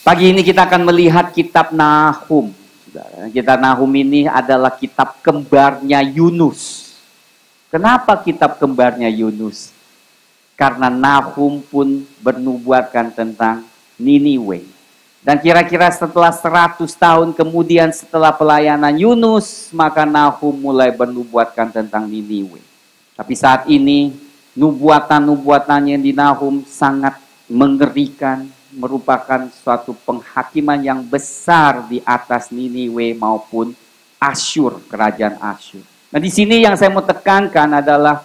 Pagi ini kita akan melihat kitab Nahum. Kitab Nahum ini adalah kitab kembarnya Yunus. Kenapa kitab kembarnya Yunus? Karena Nahum pun bernubuatkan tentang Niniwe. Dan kira-kira setelah 100 tahun kemudian setelah pelayanan Yunus, maka Nahum mulai bernubuatkan tentang Niniwe. Tapi saat ini, nubuatan-nubuatannya di Nahum sangat mengerikan, merupakan suatu penghakiman yang besar di atas Niniwe maupun Asyur, kerajaan Asyur. Nah, di sini yang saya mau tekankan adalah,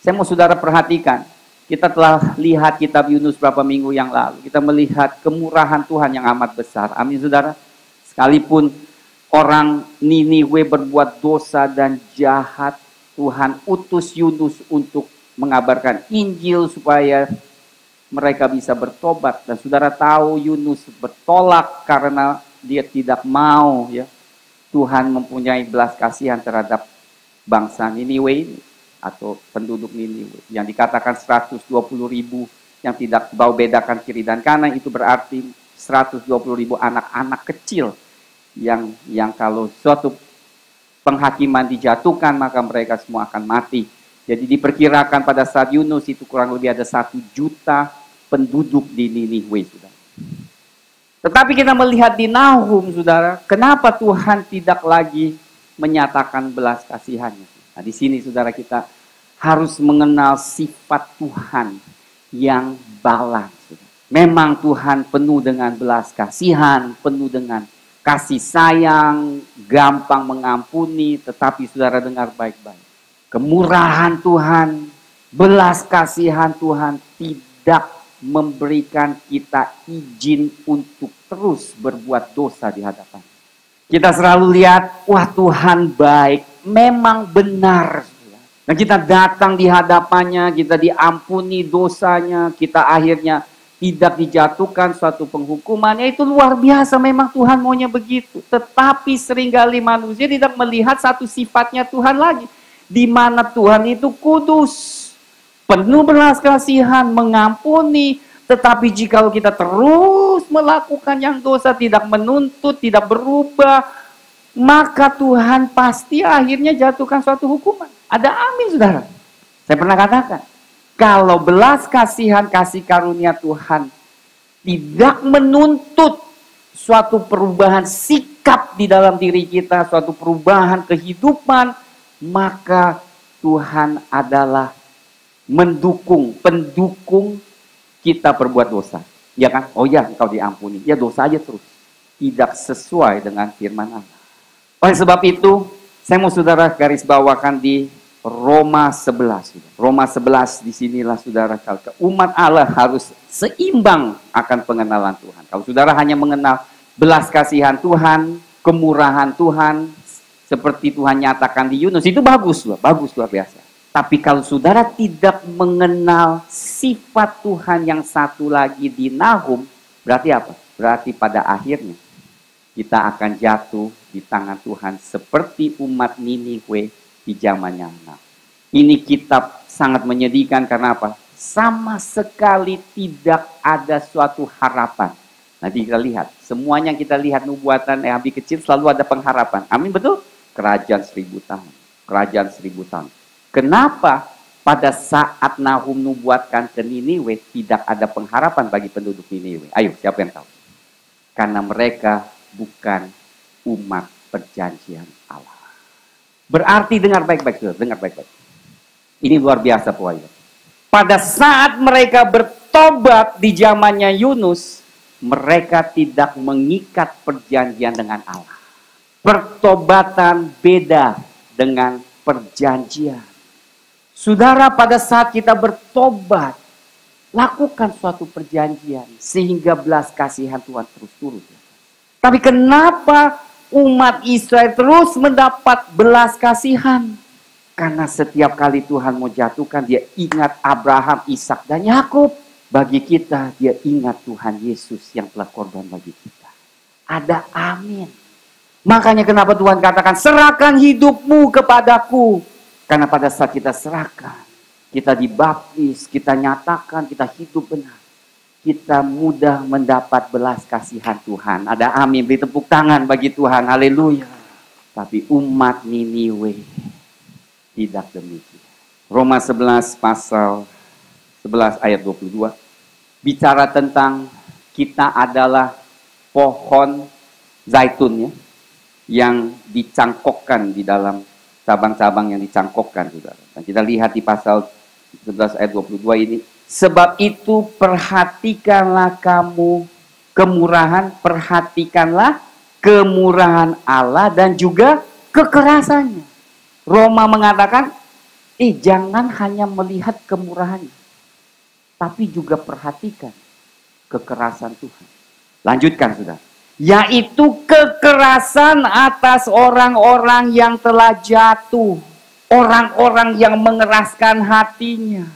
saya mau saudara perhatikan, kita telah lihat kitab Yunus beberapa minggu yang lalu. Kita melihat kemurahan Tuhan yang amat besar. Amin, saudara. Sekalipun orang Niniwe berbuat dosa dan jahat, Tuhan utus Yunus untuk mengabarkan Injil supaya mereka bisa bertobat. Dan saudara tahu Yunus bertolak karena dia tidak mau, ya, Tuhan mempunyai belas kasihan terhadap bangsa Niniwe ini, atau penduduk Niniwe yang dikatakan 120.000 yang tidak tahu bedakan kiri dan kanan. Itu berarti 120.000 anak-anak kecil yang kalau suatu penghakiman dijatuhkan maka mereka semua akan mati. Jadi diperkirakan pada saat Yunus itu kurang lebih ada 1 juta penduduk di Niniwe, saudara. Tetapi kita melihat di Nahum, saudara, kenapa Tuhan tidak lagi menyatakan belas kasihannya? Nah, di sini, saudara, kita harus mengenal sifat Tuhan yang balas. Memang Tuhan penuh dengan belas kasihan, penuh dengan kasih sayang, gampang mengampuni, tetapi saudara dengar baik-baik. Kemurahan Tuhan, belas kasihan Tuhan tidak memberikan kita izin untuk terus berbuat dosa di hadapan. Kita selalu lihat, wah Tuhan baik, memang benar. Dan kita datang di hadapannya, kita diampuni dosanya, kita akhirnya tidak dijatuhkan suatu penghukuman. Ya, itu luar biasa, memang Tuhan maunya begitu. Tetapi seringkali manusia tidak melihat satu sifatnya Tuhan lagi. Di mana Tuhan itu kudus, penuh belas kasihan, mengampuni. Tetapi jika kita terus melakukan yang dosa, tidak menuntut, tidak berubah, maka Tuhan pasti akhirnya jatuhkan suatu hukuman. Ada amin, saudara. Saya pernah katakan, kalau belas kasihan, kasih karunia Tuhan tidak menuntut suatu perubahan sikap di dalam diri kita, suatu perubahan kehidupan, maka Tuhan adalah pendukung kita berbuat dosa. Ya kan? Oh ya, engkau diampuni. Ya dosa aja terus. Tidak sesuai dengan firman Allah. Oleh sebab itu, saya mau saudara garis bawakan di Roma 11. Roma 11, disinilah saudara, kalau umat Allah harus seimbang akan pengenalan Tuhan. Kalau saudara hanya mengenal belas kasihan Tuhan, kemurahan Tuhan, seperti Tuhan nyatakan di Yunus, itu bagus luar biasa. Tapi kalau saudara tidak mengenal sifat Tuhan yang satu lagi di Nahum, berarti apa? Berarti pada akhirnya kita akan jatuh di tangan Tuhan seperti umat Niniwe di zamannya Nahum. Ini kitab sangat menyedihkan karena apa? Sama sekali tidak ada suatu harapan. Nanti kita lihat, semuanya kita lihat nubuatan Nabi kecil selalu ada pengharapan. Amin, betul? Kerajaan 1000 tahun. Kerajaan 1000 tahun. Kenapa pada saat Nahum nubuatkan ke Niniwe tidak ada pengharapan bagi penduduk Niniwe? Ayo, siapa yang tahu? Karena mereka bukan umat perjanjian Allah. Berarti dengar baik-baik, dengar baik-baik. Ini luar biasa, Pak. Pada saat mereka bertobat di zamannya Yunus, mereka tidak mengikat perjanjian dengan Allah. Pertobatan beda dengan perjanjian. Saudara, pada saat kita bertobat, lakukan suatu perjanjian sehingga belas kasihan Tuhan terus turun. Tapi kenapa umat Israel terus mendapat belas kasihan? Karena setiap kali Tuhan mau jatuhkan, dia ingat Abraham, Ishak, dan Yakub. Bagi kita, dia ingat Tuhan Yesus yang telah korban bagi kita. Ada amin. Makanya kenapa Tuhan katakan, serahkan hidupmu kepadaku. Karena pada saat kita serahkan, kita dibaptis, kita nyatakan, kita hidup benar. kita mudah mendapat belas kasihan Tuhan. Ada amin, beri tepuk tangan bagi Tuhan, haleluya. Tapi umat Niniwe tidak demikian. Roma 11 pasal 11 ayat 22 bicara tentang kita adalah pohon zaitun ya, yang dicangkokkan di dalam cabang-cabang yang dicangkokkan, saudara. Dan kita lihat di pasal 11 ayat 22 ini. Sebab itu perhatikanlah kamu kemurahan, perhatikanlah kemurahan Allah dan juga kekerasannya. Roma mengatakan, jangan hanya melihat kemurahannya, tapi juga perhatikan kekerasan Tuhan. Lanjutkan, saudara. Yaitu kekerasan atas orang-orang yang telah jatuh. Orang-orang yang mengeraskan hatinya.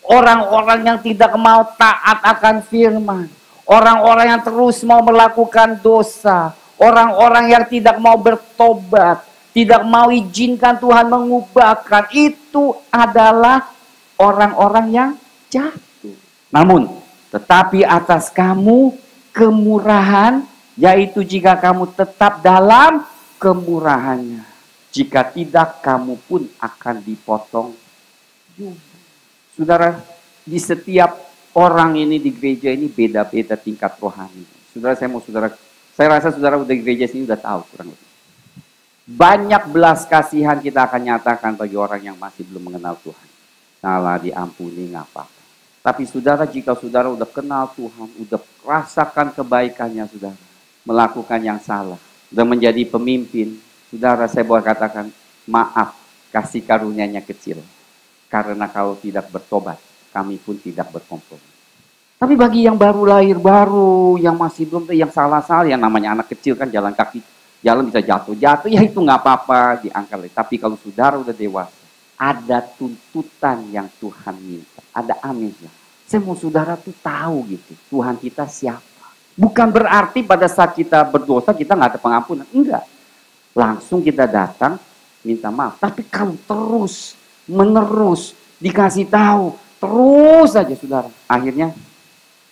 Orang-orang yang tidak mau taat akan firman. Orang-orang yang terus mau melakukan dosa. Orang-orang yang tidak mau bertobat. Tidak mau izinkan Tuhan mengubahkan. Itu adalah orang-orang yang jatuh. Namun, tetapi atas kamu kemurahan, yaitu jika kamu tetap dalam kemurahannya. Jika tidak, kamu pun akan dipotong juga. Saudara, di setiap orang ini di gereja ini beda-beda tingkat rohani. Saudara, saya rasa saudara udah di gereja sini udah tahu kurang lebih. Banyak belas kasihan kita akan nyatakan bagi orang yang masih belum mengenal Tuhan. Salah diampuni, nggak apa-apa. Tapi saudara, jika saudara udah kenal Tuhan, udah rasakan kebaikannya saudara, melakukan yang salah, udah menjadi pemimpin, saudara, saya boleh katakan, maaf, kasih karunia-Nya kecil. Karena kalau tidak bertobat, kami pun tidak berkompromi. Tapi bagi yang baru lahir, yang masih belum, yang salah-salah, yang namanya anak kecil kan jalan kaki, jalan bisa jatuh-jatuh, ya itu nggak apa-apa, diangkat. Tapi kalau saudara udah dewasa, ada tuntutan yang Tuhan minta. Ada amin. Saya mau saudara tuh tahu gitu, Tuhan kita siapa. Bukan berarti pada saat kita berdosa, kita nggak ada pengampunan. Enggak. Langsung kita datang, minta maaf. Tapi kalau terus menerus dikasih tahu terus saja saudara, akhirnya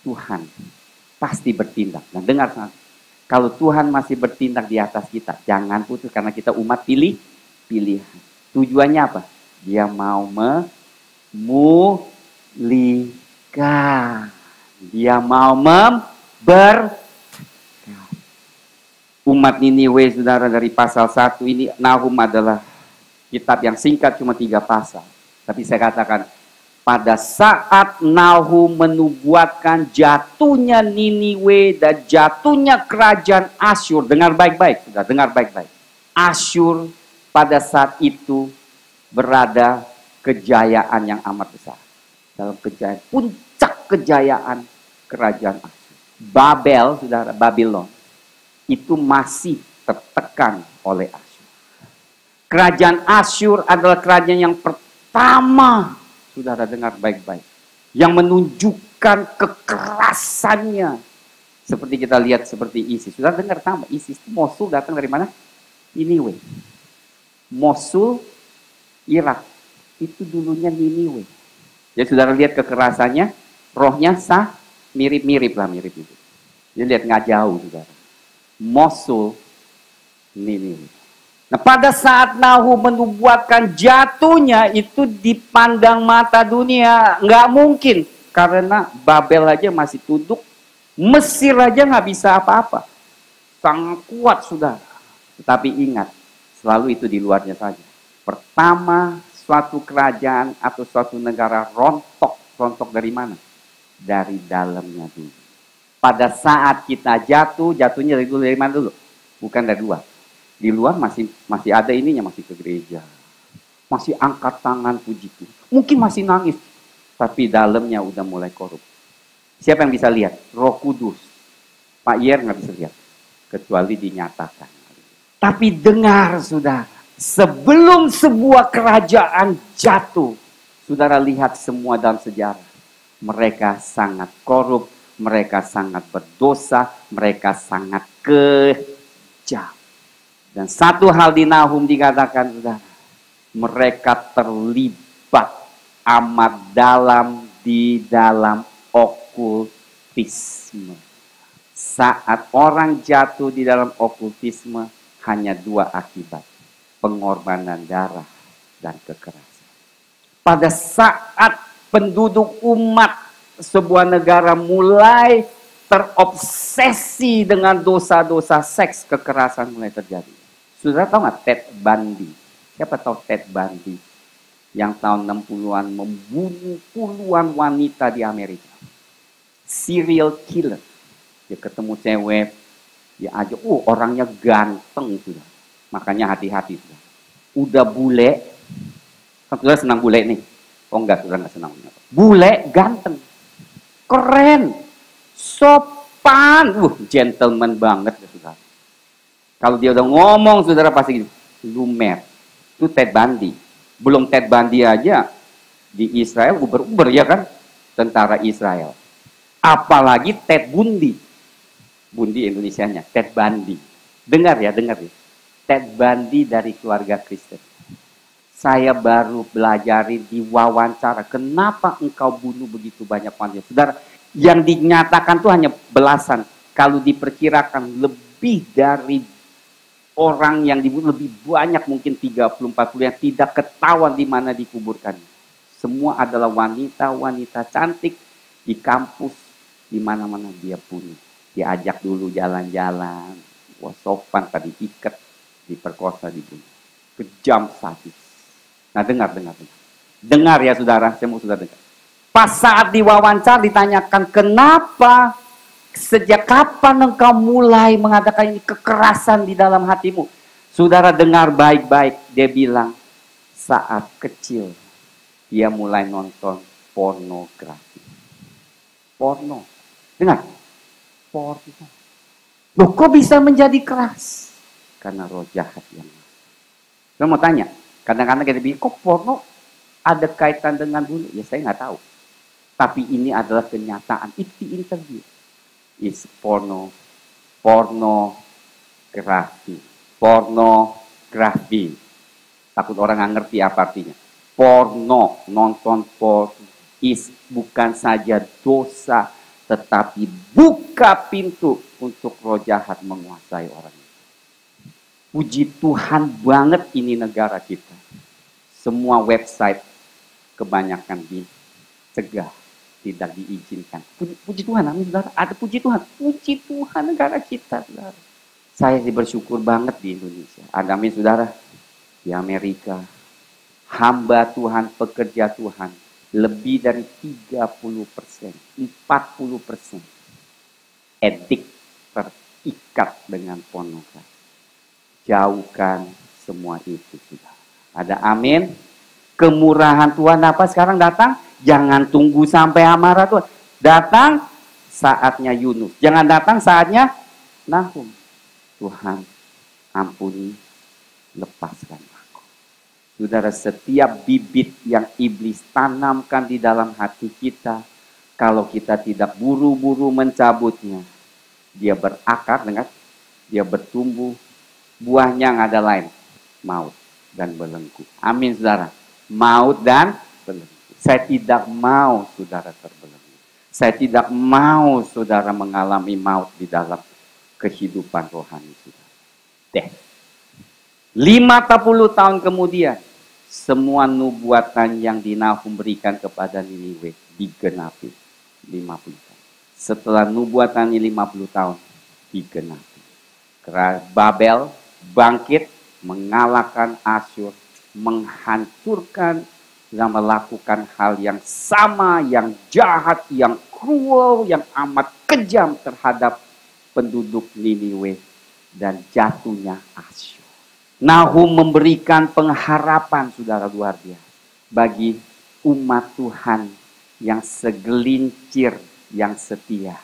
Tuhan pasti bertindak. Dan dengar, kalau Tuhan masih bertindak di atas kita, jangan putus, karena kita umat pilihan. Tujuannya apa? Dia mau memulihkan, dia mau umat Niniwe, saudara, dari pasal 1 ini. Nahum adalah kitab yang singkat, cuma 3 pasal. Tapi saya katakan, pada saat Nahum menubuatkan jatuhnya Niniwe dan jatuhnya kerajaan Asyur, dengar baik-baik, sudah dengar baik-baik. Asyur pada saat itu berada kejayaan yang amat besar. Dalam kejayaan, puncak kejayaan kerajaan Asyur. Babel, saudara, Babylon, itu masih tertekan oleh Asyur. Kerajaan Asyur adalah kerajaan yang pertama, saudara dengar baik-baik, yang menunjukkan kekerasannya. Seperti kita lihat seperti ISIS. Saudara dengar sama, ISIS itu Mosul datang dari mana? Niniwe. Mosul, Irak. Itu dulunya Niniwe. Jadi saudara lihat kekerasannya, rohnya mirip-mirip lah, mirip-mirip. Jadi lihat nggak jauh, saudara. Mosul, Niniwe. Nah, pada saat Nahum menubuatkan jatuhnya, itu dipandang mata dunia nggak mungkin, karena Babel aja masih tunduk, Mesir aja nggak bisa apa-apa, sangat kuat saudara. Tetapi ingat, selalu itu di luarnya saja. Pertama, suatu kerajaan atau suatu negara rontok dari mana? Dari dalamnya dulu. Pada saat kita jatuhnya dari mana dulu? Bukan dari luar. Di luar masih ada ininya, masih ke gereja, masih angkat tangan puji Tuhan, mungkin masih nangis, tapi dalamnya udah mulai korup. Siapa yang bisa lihat? Roh Kudus. Pak Yer nggak bisa lihat, kecuali dinyatakan. Tapi dengar saudara, sebelum sebuah kerajaan jatuh, saudara lihat semua dalam sejarah, mereka sangat korup, mereka sangat berdosa, mereka sangat kejam. Dan satu hal di Nahum dikatakan, saudara, mereka terlibat amat dalam di dalam okultisme. okultisme. Saat orang jatuh di dalam okultisme, hanya dua akibat. Pengorbanan darah dan kekerasan. Pada saat penduduk umat sebuah negara mulai terobsesi dengan dosa-dosa seks, kekerasan mulai terjadi. Saudara tahu nggak Ted Bundy? Siapa tahu Ted Bundy? Yang tahun 60-an membunuh puluhan wanita di Amerika. Serial killer. Dia ketemu cewek, dia aja, orangnya ganteng sudah. Makanya hati-hati sudah. Udah bule, kan sudah senang bule nih. Oh enggak, sudah enggak senang. Bule, ganteng, keren, sopan, gentleman banget ya sudah. Kalau dia udah ngomong, saudara pasti gitu, lumer. Itu Ted Bundy. Belum Ted Bundy aja di Israel uber-uber ya kan, tentara Israel. Apalagi Ted Bundy. Bundy Indonesianya, Ted Bundy. Dengar ya. Ted Bundy dari keluarga Kristen. Saya baru belajar di wawancara, kenapa engkau bunuh begitu banyak wanita. Saudara, yang dinyatakan tuh hanya belasan. Kalau diperkirakan lebih dari orang yang dibunuh lebih banyak, mungkin 30-40 yang tidak ketahuan di mana dikuburkan. Semua adalah wanita-wanita cantik di kampus, di mana-mana dia bunuh. Diajak dulu jalan-jalan, sopan tadi ikat, diperkosa, dibunuh. Kejam sadis. Nah dengar. Dengar ya saudara, saya mau saudara dengar. Pas saat diwawancara ditanyakan kenapa, sejak kapan engkau mulai mengadakan ini kekerasan di dalam hatimu? Saudara dengar baik-baik, dia bilang saat kecil dia mulai nonton pornografi. Porno. Dengar. Porno. Loh kok bisa menjadi keras? Karena roh jahat yang masuk. Saya mau tanya, kadang-kadang kita bilang, kok porno ada kaitan dengan bunuh? Ya saya nggak tahu. Tapi ini adalah kenyataan. Itu di interview. Is pornografi. Pornografi. Takut orang nggak ngerti apa artinya. Porno, nonton porno, is bukan saja dosa, tetapi buka pintu untuk roh jahat menguasai orang itu. Puji Tuhan banget ini negara kita. Semua website kebanyakan dicegah, tidak diizinkan. Puji Tuhan, amin saudara. Ada puji Tuhan. Puji Tuhan negara kita, saudara. Saya sih bersyukur banget di Indonesia. Ada amin saudara. Di Amerika, hamba Tuhan, pekerja Tuhan, lebih dari 30%, 40% edik terikat dengan pornografi. Jauhkan semua itu sudah. Ada amin. Kemurahan Tuhan apa sekarang datang? Jangan tunggu sampai amarah Tuhan. Datang saatnya Yunus. Jangan datang saatnya Nahum. Tuhan ampuni, lepaskan aku. Saudara, setiap bibit yang iblis tanamkan di dalam hati kita, kalau kita tidak buru-buru mencabutnya, dia berakar dengan, dia bertumbuh, buahnya yang ada lain, maut dan belenggu. Amin saudara. Maut dan belenggu. Saya tidak mau saudara terbelenggu. Saya tidak mau saudara mengalami maut di dalam kehidupan rohani saudara. 50 tahun kemudian, semua nubuatan yang di Nahum berikan kepada Niniwe digenapi. 50 tahun. Setelah nubuatan ini 50 tahun, digenapi. Babel bangkit, mengalahkan Asyur, menghancurkan dan melakukan hal yang sama, yang jahat, yang cruel, yang amat kejam terhadap penduduk Niniwe dan jatuhnya Asyur. Nahum memberikan pengharapan, saudara, luar biasa bagi umat Tuhan yang segelincir, yang setia.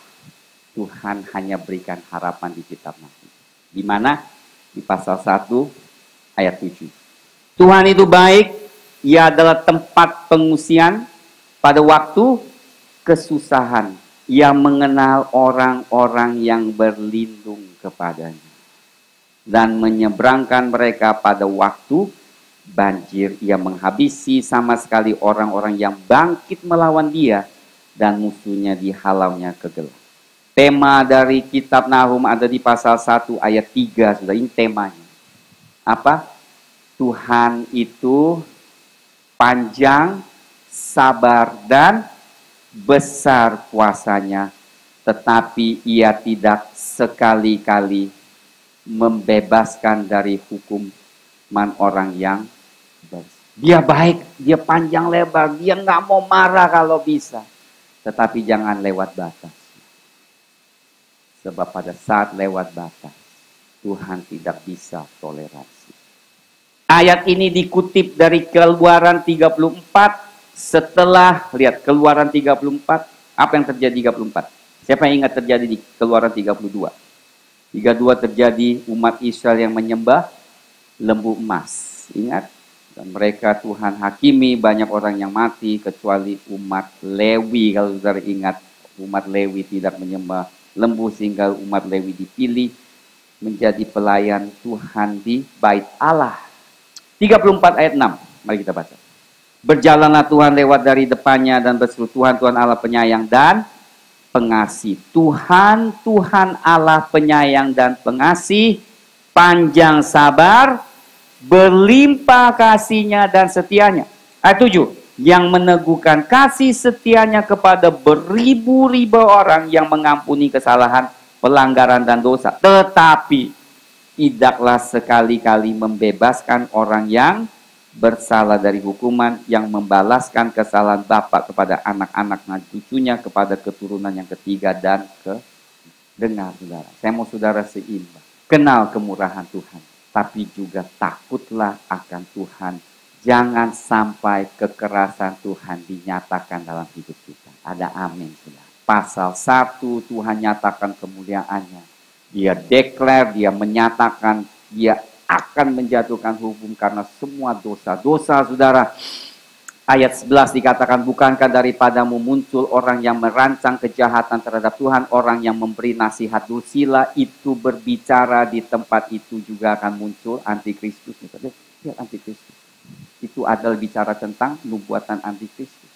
Tuhan hanya berikan harapan di kitab Nahum. Di mana? Di pasal 1 ayat 7. Tuhan itu baik, Ia adalah tempat pengungsian pada waktu kesusahan. Ia mengenal orang-orang yang berlindung kepadanya dan menyeberangkan mereka pada waktu banjir. Ia menghabisi sama sekali orang-orang yang bangkit melawan Dia dan musuhnya dihalaunya ke gelap. Tema dari kitab Nahum ada di pasal 1 ayat 3. Sudah, ini temanya. Apa? Tuhan itu panjang, sabar, dan besar kuasanya, tetapi ia tidak sekali-kali membebaskan dari hukuman orang yang bersih. Dia baik, dia panjang lebar, dia nggak mau marah kalau bisa. Tetapi jangan lewat batas. Sebab pada saat lewat batas, Tuhan tidak bisa toleransi. Ayat ini dikutip dari Keluaran 34. Setelah, lihat Keluaran 34, apa yang terjadi 34? Siapa yang ingat terjadi di Keluaran 32? 32 terjadi umat Israel yang menyembah lembu emas. Ingat? Dan mereka Tuhan hakimi, banyak orang yang mati, kecuali umat Lewi. Kalau saudara ingat, umat Lewi tidak menyembah lembu, sehingga umat Lewi dipilih menjadi pelayan Tuhan di bait Allah. 34 ayat 6, mari kita baca. Berjalanlah Tuhan lewat dari depannya dan berseru, Tuhan, Tuhan Allah penyayang dan pengasih. Tuhan, Tuhan Allah penyayang dan pengasih, panjang sabar, berlimpah kasihnya dan setianya. Ayat 7, yang meneguhkan kasih setianya kepada beribu-ribu orang yang mengampuni kesalahan, pelanggaran dan dosa. Tetapi tidaklah sekali-kali membebaskan orang yang bersalah dari hukuman, yang membalaskan kesalahan bapa kepada anak-anak dan cucunya, kepada keturunan yang ketiga dan ke. Dengar saudara, saya mau saudara seimbang. Kenal kemurahan Tuhan, tapi juga takutlah akan Tuhan. Jangan sampai kekerasan Tuhan dinyatakan dalam hidup kita. Ada amin saudara. Pasal 1 Tuhan nyatakan kemuliaannya. Dia declare, dia menyatakan, dia akan menjatuhkan hukum karena semua dosa-dosa saudara. Ayat 11 dikatakan, bukankah daripadamu muncul orang yang merancang kejahatan terhadap Tuhan, orang yang memberi nasihat dursila, itu berbicara di tempat itu juga akan muncul antikristus. Lihat antikristus. Itu adalah bicara tentang nubuatan antikristus.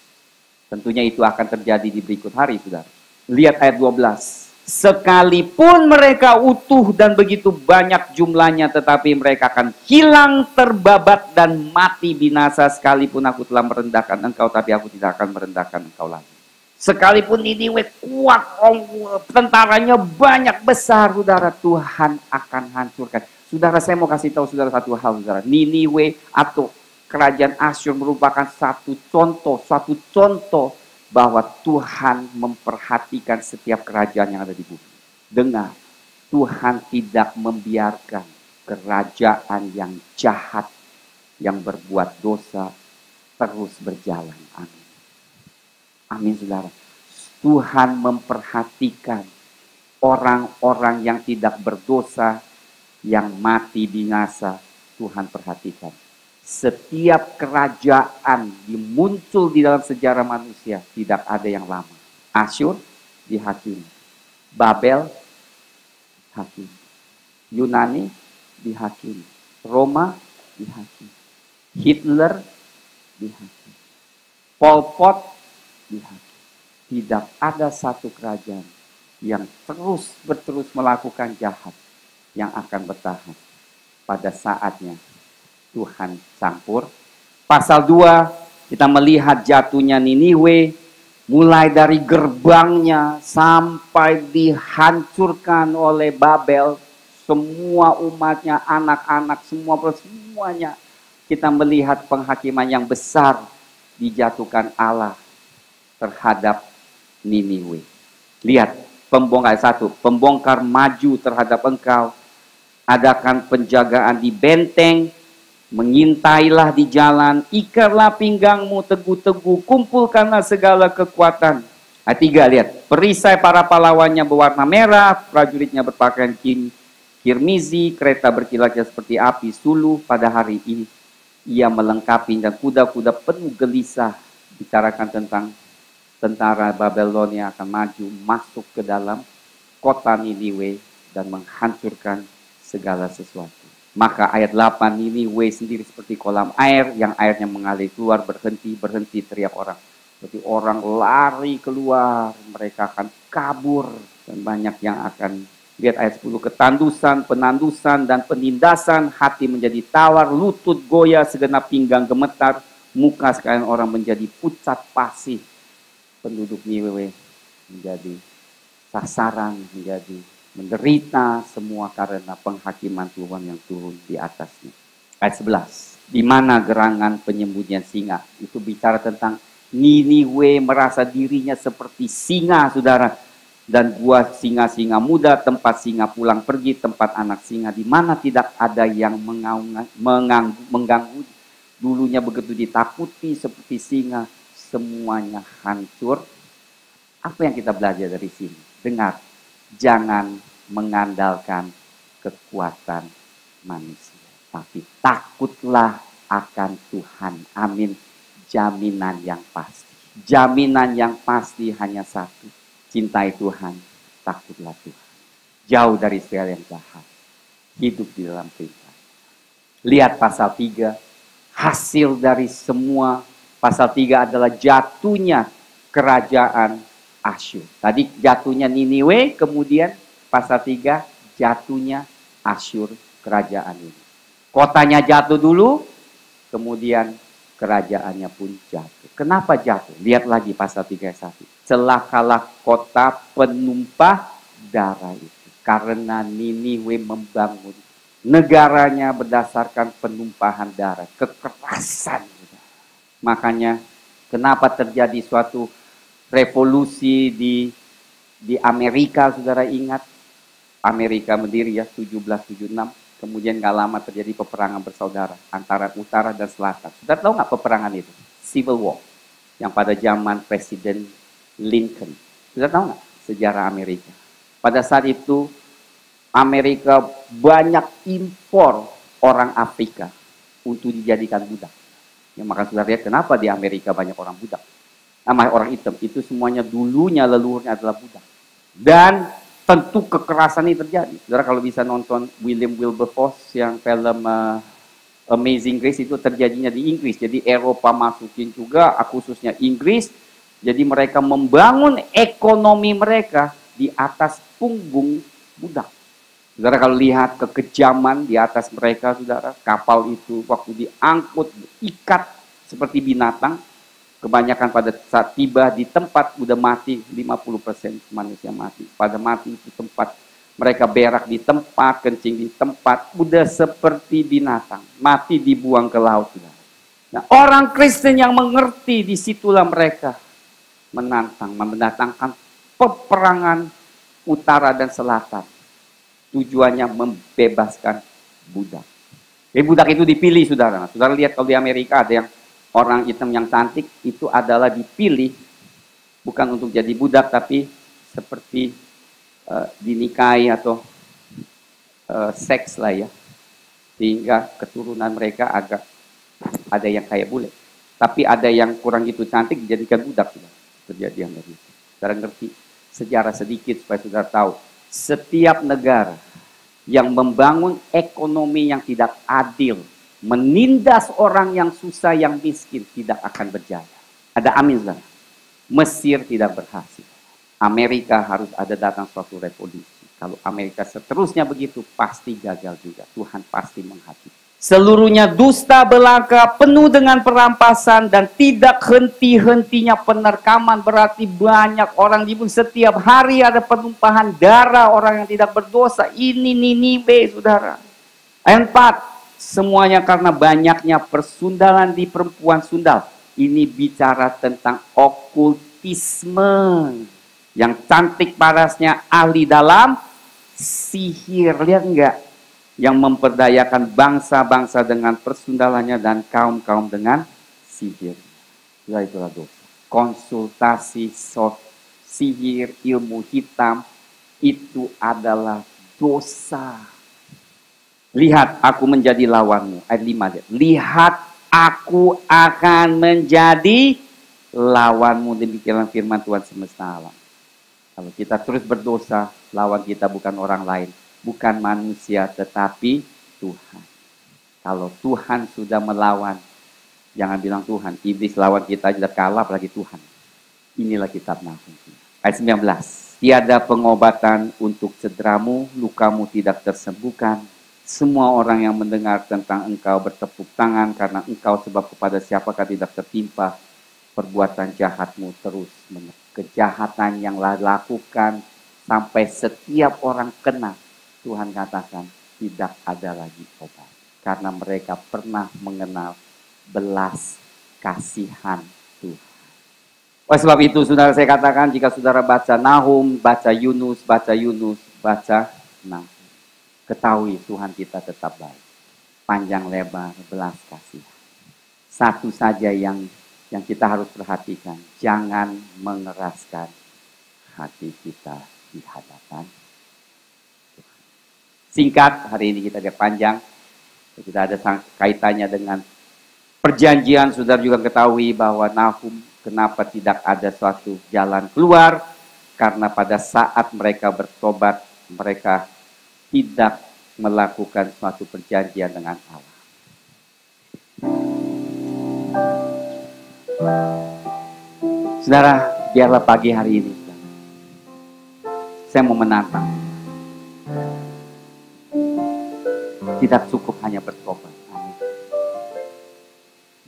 Tentunya itu akan terjadi di berikut hari saudara. Lihat ayat 12. Sekalipun mereka utuh dan begitu banyak jumlahnya, tetapi mereka akan hilang, terbabat dan mati binasa. Sekalipun aku telah merendahkan engkau, tapi aku tidak akan merendahkan engkau lagi. Sekalipun Niniwe kuat, tentaranya banyak besar, saudara, Tuhan akan hancurkan. Saudara, saya mau kasih tahu saudara satu hal, saudara. Niniwe atau kerajaan Asyur merupakan suatu contoh bahwa Tuhan memperhatikan setiap kerajaan yang ada di bumi. Dengar, Tuhan tidak membiarkan kerajaan yang jahat, yang berbuat dosa, terus berjalan. Amin. Amin saudara. Tuhan memperhatikan orang-orang yang tidak berdosa, yang mati binasa. Tuhan perhatikan. Setiap kerajaan muncul di dalam sejarah manusia, tidak ada yang lama. Asyur dihakimi, Babel dihakimi, Yunani dihakimi, Roma dihakimi, Hitler dihakimi, Pol Pot dihakimi. Tidak ada satu kerajaan yang terus melakukan jahat yang akan bertahan. Pada saatnya Tuhan campur. Pasal 2, kita melihat jatuhnya Niniwe, mulai dari gerbangnya sampai dihancurkan oleh Babel, semua umatnya, anak-anak, semuanya. Kita melihat penghakiman yang besar dijatuhkan Allah terhadap Niniwe. Lihat, pembongkar 1, pembongkar maju terhadap engkau, adakan penjagaan di benteng, mengintailah di jalan, ikarlah pinggangmu teguh-teguh, kumpulkanlah segala kekuatan. Ayat 3, lihat. Perisai para pahlawannya berwarna merah, prajuritnya berpakaian kirmizi, kereta berkilat seperti api suluh. Pada hari ini ia melengkapi, dan kuda-kuda penuh gelisah. Bicarakan tentang tentara Babelonia akan maju masuk ke dalam kota Niniwe dan menghancurkan segala sesuatu. Maka ayat 8, Niniwe sendiri seperti kolam air yang airnya mengalir keluar, berhenti teriak orang. Seperti orang lari keluar, mereka akan kabur. Dan banyak yang akan, lihat ayat 10, ketandusan, penandusan, dan penindasan, hati menjadi tawar, lutut goyah, segenap pinggang gemetar, muka sekalian orang menjadi pucat pasi. Penduduk Ninewe menjadi sasaran, menjadi menderita semua karena penghakiman Tuhan yang turun di atasnya. Ayat 11, di mana gerangan penyembunyian singa. Itu bicara tentang Niniwe merasa dirinya seperti singa, saudara. Dan gua singa-singa muda, tempat singa pulang pergi, tempat anak singa, di mana tidak ada yang mengganggu. Dulunya begitu ditakuti seperti singa, semuanya hancur. Apa yang kita belajar dari sini? Dengar, jangan mengandalkan kekuatan manusia, tapi takutlah akan Tuhan. Amin. Jaminan yang pasti. Jaminan yang pasti hanya satu. Cintai Tuhan, takutlah Tuhan. Jauh dari segala yang jahat. Hidup di dalam perintah. Lihat pasal 3. Hasil dari semua. Pasal 3 adalah jatuhnya kerajaan Asyur. Tadi jatuhnya Niniwe, kemudian pasal 3 jatuhnya Asyur, kerajaan ini. Kotanya jatuh dulu, kemudian kerajaannya pun jatuh. Kenapa jatuh? Lihat lagi pasal 31. Celakalah kota penumpah darah itu. Karena Niniwe membangun negaranya berdasarkan penumpahan darah. Kekerasan. Makanya kenapa terjadi suatu revolusi di Amerika, saudara ingat? Amerika berdiri ya, 1776. Kemudian gak lama terjadi peperangan bersaudara antara utara dan selatan. Saudara tahu gak peperangan itu? Civil War. Yang pada zaman Presiden Lincoln. Saudara tahu gak sejarah Amerika? Pada saat itu Amerika banyak impor orang Afrika untuk dijadikan budak. Ya, maka saudara lihat kenapa di Amerika banyak orang budak. Nama orang hitam itu semuanya dulunya leluhurnya adalah budak. Dan tentu kekerasan ini terjadi. Saudara kalau bisa nonton William Wilberforce yang film Amazing Grace, itu terjadinya di Inggris. Jadi Eropa masukin juga, khususnya Inggris. Jadi mereka membangun ekonomi mereka di atas punggung budak. Saudara kalau lihat kekejaman di atas mereka, saudara, kapal itu waktu diangkut, diikat seperti binatang. Kebanyakan pada saat tiba di tempat udah mati, 50% manusia mati. Pada mati di tempat, mereka berak di tempat, kencing di tempat, udah seperti binatang. Mati dibuang ke laut. Nah, orang Kristen yang mengerti, disitulah mereka mendatangkan peperangan utara dan selatan. Tujuannya membebaskan budak. Jadi budak itu dipilih, saudara. Saudara lihat kalau di Amerika ada yang orang hitam yang cantik, itu adalah dipilih bukan untuk jadi budak, tapi seperti dinikahi atau seks lah ya. Sehingga keturunan mereka agak ada yang kayak bule. Tapi ada yang kurang gitu cantik dijadikan budak. Kejadian dari itu. Saudara ngerti sejarah sedikit supaya saudara tahu. Setiap negara yang membangun ekonomi yang tidak adil, menindas orang yang susah, yang miskin, tidak akan berjaya. Ada amin, saudara. Mesir tidak berhasil. Amerika harus ada datang suatu revolusi. Kalau Amerika seterusnya begitu, pasti gagal juga. Tuhan pasti menghakimi. Seluruhnya dusta belaka, penuh dengan perampasan, dan tidak henti-hentinya penerkaman. Berarti banyak orang dibunuh. Setiap hari ada penumpahan darah orang yang tidak berdosa. Ini Niniwe, saudara. Ayat 4. Semuanya karena banyaknya persundalan di perempuan sundal. Ini bicara tentang okultisme. Yang cantik parasnya ahli dalam sihir. Lihat enggak? Yang memperdayakan bangsa-bangsa dengan persundalannya dan kaum-kaum dengan sihir. Ya, itulah dosa. Konsultasi, sihir, ilmu hitam, itu adalah dosa. Lihat, aku menjadi lawanmu. Ayat 5. Lihat, aku akan menjadi lawanmu. Demikianlah firman Tuhan semesta alam. Kalau kita terus berdosa, lawan kita bukan orang lain. Bukan manusia, tetapi Tuhan. Kalau Tuhan sudah melawan, jangan bilang Tuhan. Iblis lawan kita sudah kalah, apalagi Tuhan. Inilah kitab Nahum. Ayat 19. Tiada pengobatan untuk cederamu, lukamu tidak tersembuhkan. Semua orang yang mendengar tentang engkau bertepuk tangan karena engkau, sebab kepada siapakah tidak tertimpa perbuatan jahatmu terus menerus. Kejahatan yang lakukan sampai setiap orang kena, Tuhan katakan tidak ada lagi obat. Karena mereka pernah mengenal belas kasihan Tuhan. Oleh sebab itu, saudara, saya katakan jika saudara baca Nahum, baca Yunus, baca Nahum, ketahui Tuhan kita tetap baik. Panjang lebar, belas kasihan. Satu saja yang kita harus perhatikan, jangan mengeraskan hati kita di hadapan Tuhan. Singkat, hari ini kita ada panjang, kita ada kaitannya dengan perjanjian. Saudara juga ketahui bahwa Nahum, kenapa tidak ada suatu jalan keluar? Karena pada saat mereka bertobat, mereka tidak melakukan suatu perjanjian dengan Allah. Saudara, biarlah pagi hari ini saya mau menantang. Tidak cukup hanya bertobat. Amin.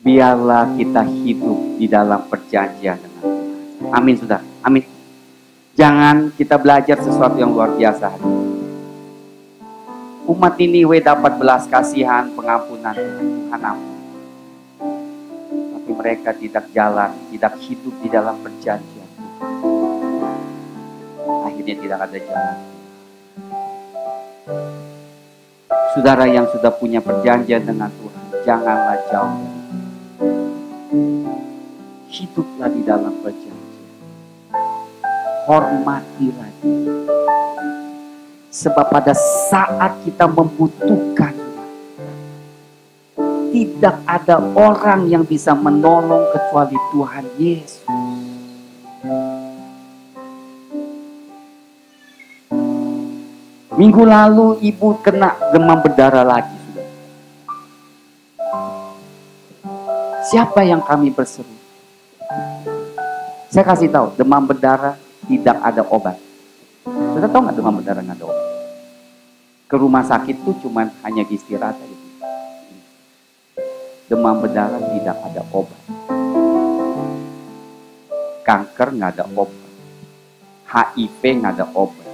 Biarlah kita hidup di dalam perjanjian dengan Tuhan. Amin, saudara. Amin. Jangan kita belajar sesuatu yang luar biasa hari ini. Umat ini dapat belas kasihan, pengampunan Tuhan ampun. Tapi mereka tidak jalan, tidak hidup di dalam perjanjian. Akhirnya tidak ada jalan. Saudara yang sudah punya perjanjian dengan Tuhan, janganlah jauh. Hiduplah di dalam perjanjian. Hormatilah dia. Sebab pada saat kita membutuhkan, tidak ada orang yang bisa menolong kecuali Tuhan Yesus. Minggu lalu ibu kena demam berdarah lagi. Siapa yang kami berseru? Saya kasih tahu, demam berdarah tidak ada obat. Sudah tahu nggak demam berdarah nggak ada obat? Ke rumah sakit tuh cuman hanya istirahat aja. Demam berdarah tidak ada obat. Kanker nggak ada obat. HIV nggak ada obat.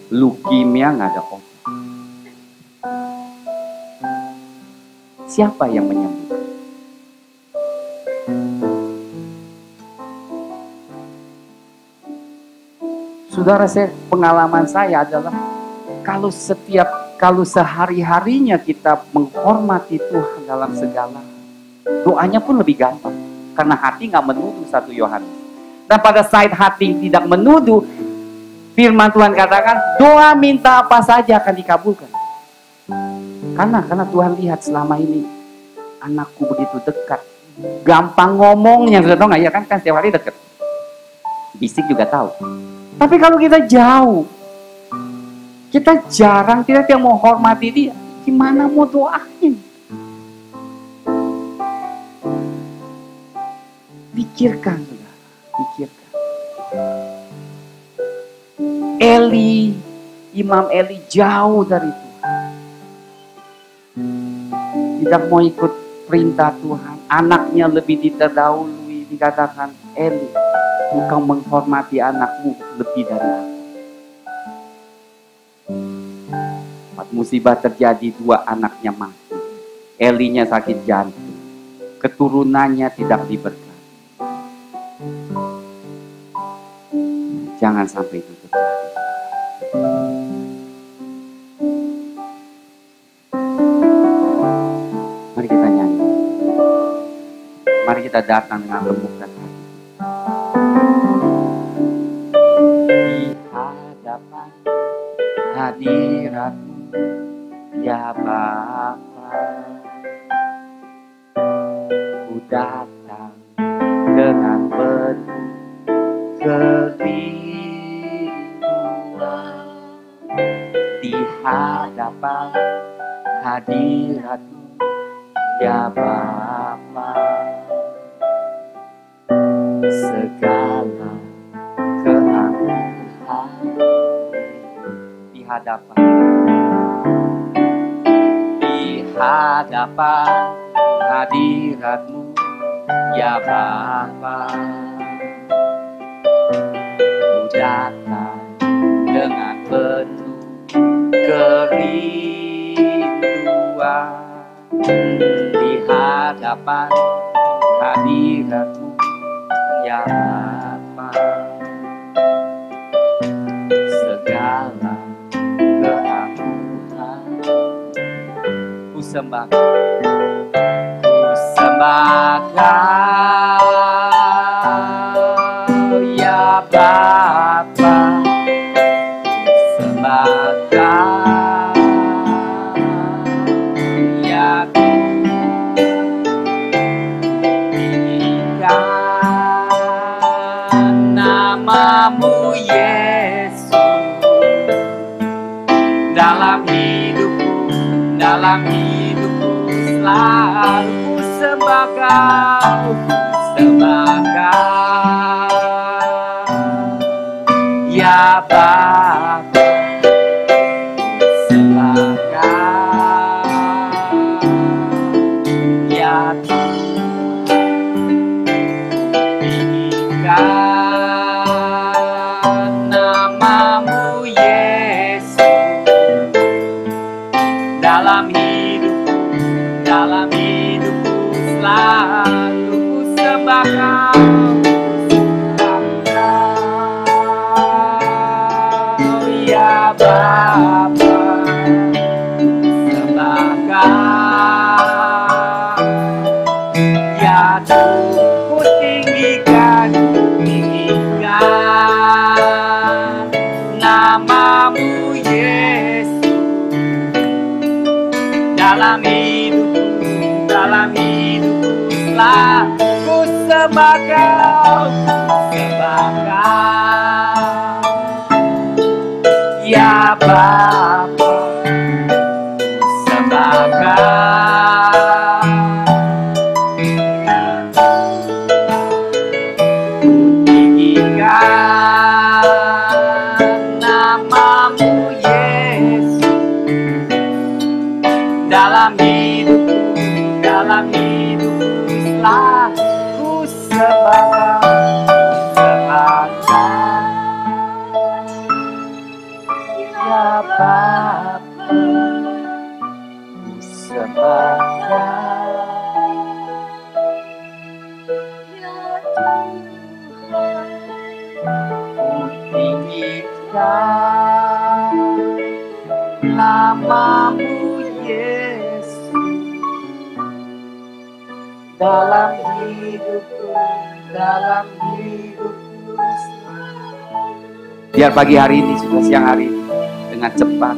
Leukemia nggak ada obat. Siapa yang menyembuhkan? Saudara, pengalaman saya adalah kalau sehari-harinya kita menghormati Tuhan dalam segala, doanya pun lebih gampang. Karena hati nggak menuduh, 1 Yohanes. Dan pada saat hati tidak menuduh, firman Tuhan katakan, doa minta apa saja akan dikabulkan. Karena Tuhan lihat selama ini anakku begitu dekat, gampang ngomongnya, sudah tahu nggak ya kan setiap hari dekat. Bisik juga tahu. Tapi kalau kita jauh, kita jarang, tidak mau hormati dia, gimana mau doain? Pikirkan, saudara, pikirkan. Imam Eli jauh dari Tuhan. Tidak mau ikut perintah Tuhan. Anaknya lebih diterdahului, dikatakan, Eli, engkau menghormati anakmu lebih dari aku. Musibah terjadi, 2 anaknya mati. Elinya sakit jantung. Keturunannya tidak diberkati. Jangan sampai itu terjadi. Mari kita nyanyi. Mari kita datang dengan lembut dan hati. Di hadapan hadirat-Mu, ya Bapa, ku datang dengan penuh kerinduan. Di hadapan hadirat-Mu, ya Bapa, segala keangkuhan di hadapan hadirat-Mu ya Bapa. Ku datang dengan penuh kerinduan di hadapan hadirat-Mu ya Bapa. Segala keangkuhan ku sembah Kau ya Bapa. Ku sembah Kau ya tinggikan nama-Mu Yesus dalam hidupku selalu ku sembah Kau, ya Bapa. Ku sembah Kau, ya tinggikan nama-Mu Yesus dalam hidupku selalu ku sembah Kau, ya Bapa. Sembah Kau, ya Tuhan. Ku tinggikan nama-Mu Yesus dalam hidupku selalu ku sembah Kau, ya Bapa. Ku sembah Kau, ku tinggikan nama-Mu Yesus dalam hidupku selalu ku sembah Kau, ya Bapa. Ku sembah Kau, ya Tuhan. Ku tinggikan nama-Mu Yesus dalam hidupku biar pagi hari ini, sudah siang hari ini, dengan cepat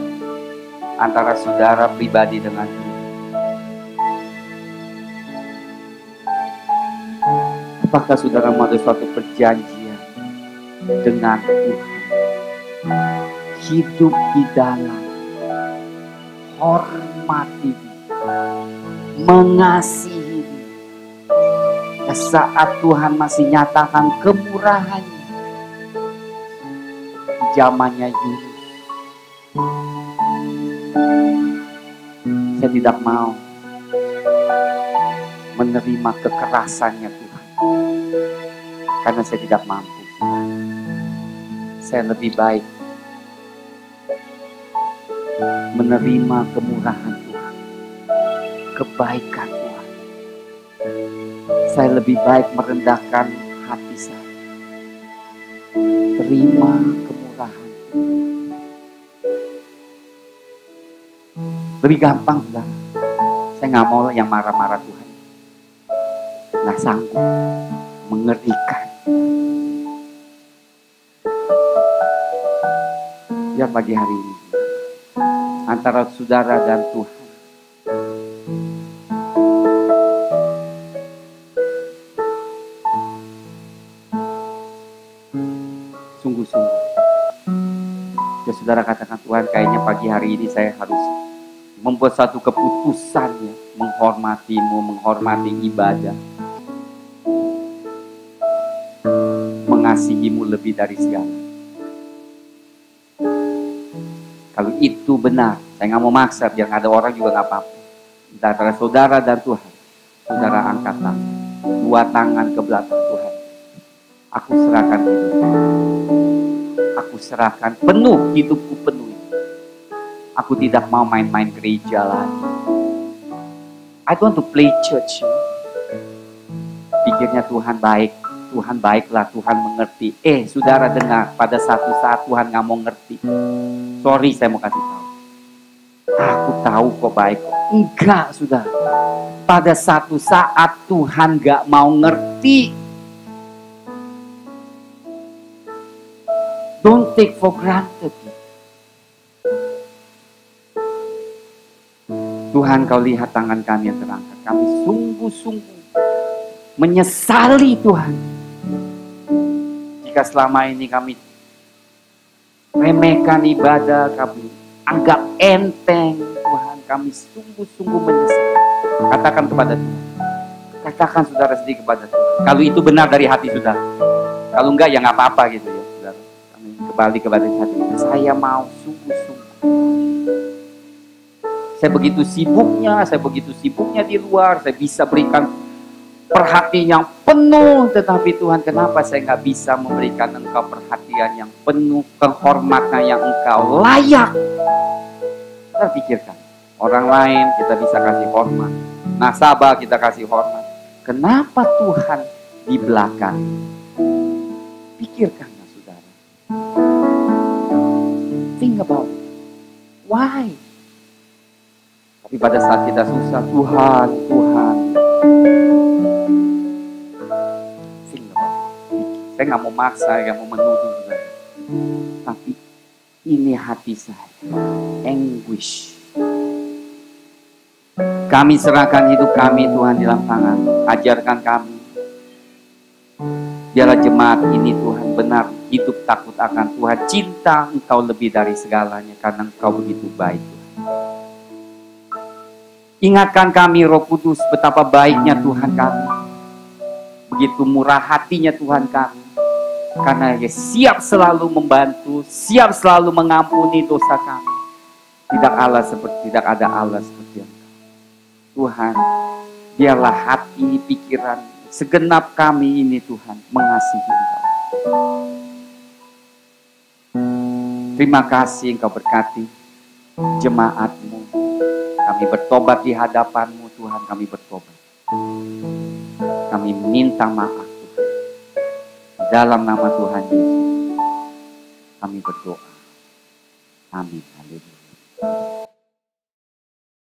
antara saudara pribadi dengan Tuhan. Apakah saudara mau ada suatu perjanjian dengan Tuhan? Hidup di dalam, hormati Dia, mengasihi Dia. Saat Tuhan masih nyatakan kemurahan-Nya di zamannya Yunus, saya tidak mau menerima kekerasannya Tuhan, karena saya tidak mampu. Saya lebih baik menerima kemurahan Tuhan, kebaikan Tuhan. Saya lebih baik merendahkan hati saya, terima kemurahan. Lebih gampang, saudara. Saya nggak mau yang marah-marah Tuhan. Nggak sanggup, mengerikan. Ya pagi hari ini, antara saudara dan Tuhan, sungguh-sungguh. Ya saudara katakan, Tuhan kayaknya pagi hari ini saya harus membuat satu keputusan ya, menghormati-Mu, menghormati ibadah. mengasihimu lebih dari segala. Kalau itu benar, saya nggak mau maksa, biar nggak ada orang juga nggak apa-apa. Antara saudara dan Tuhan, saudara angkat tangan, dua tangan ke belakang. Tuhan, aku serahkan hidup, aku serahkan penuh hidupku penuh. Aku tidak mau main-main gereja lagi. I don't want to play church. Pikirnya Tuhan baik, Tuhan baiklah, Tuhan mengerti. Saudara dengar, pada satu saat Tuhan nggak mau ngerti. Sorry, saya mau kasih tahu. Aku tahu kok baik. Enggak, saudara. Pada satu saat Tuhan nggak mau ngerti. Don't take for granted. Tuhan, kau lihat tangan kami yang terangkat. Kami sungguh-sungguh menyesali Tuhan. Jika selama ini kami remehkan ibadah, kami anggap enteng, Tuhan, kami sungguh-sungguh menyesal. Katakan kepada Tuhan. Katakan saudara sendiri kepada Tuhan. Kalau itu benar dari hati saudara. Kalau enggak ya nggak apa-apa gitu ya saudara. Kami kembali kepada hati. Saya mau sungguh-sungguh. Saya begitu sibuknya di luar. Saya bisa berikan perhatian yang penuh. Tetapi Tuhan, kenapa saya nggak bisa memberikan Engkau perhatian yang penuh, kehormatan yang Engkau layak? Kita pikirkan, orang lain kita bisa kasih hormat, nasabah kita kasih hormat. Kenapa Tuhan di belakang? Pikirkanlah saudara. Think about it. Why? Tapi pada saat kita susah, Tuhan. Saya nggak mau maksa, nggak mau menuduh. Tapi ini hati saya. Anguish. Kami serahkan hidup kami, Tuhan, di dalam tangan. Ajarkan kami. Biarlah jemaat ini, Tuhan, benar hidup takut akan Tuhan. Cinta Engkau lebih dari segalanya, karena Engkau begitu baik. Ingatkan kami, Roh Kudus, betapa baiknya Tuhan kami. Begitu murah hatinya Tuhan kami. Karena Dia siap selalu membantu, siap selalu mengampuni dosa kami. Tidak ada Allah seperti Engkau. Tuhan, biarlah hati, pikiran, segenap kami ini Tuhan mengasihi Engkau. Terima kasih Engkau berkati jemaat-Mu. Kami bertobat di hadapan-Mu Tuhan, kami bertobat. Kami minta maaf Tuhan. Dalam nama Tuhan Yesus, kami berdoa. Amin. Haleluya.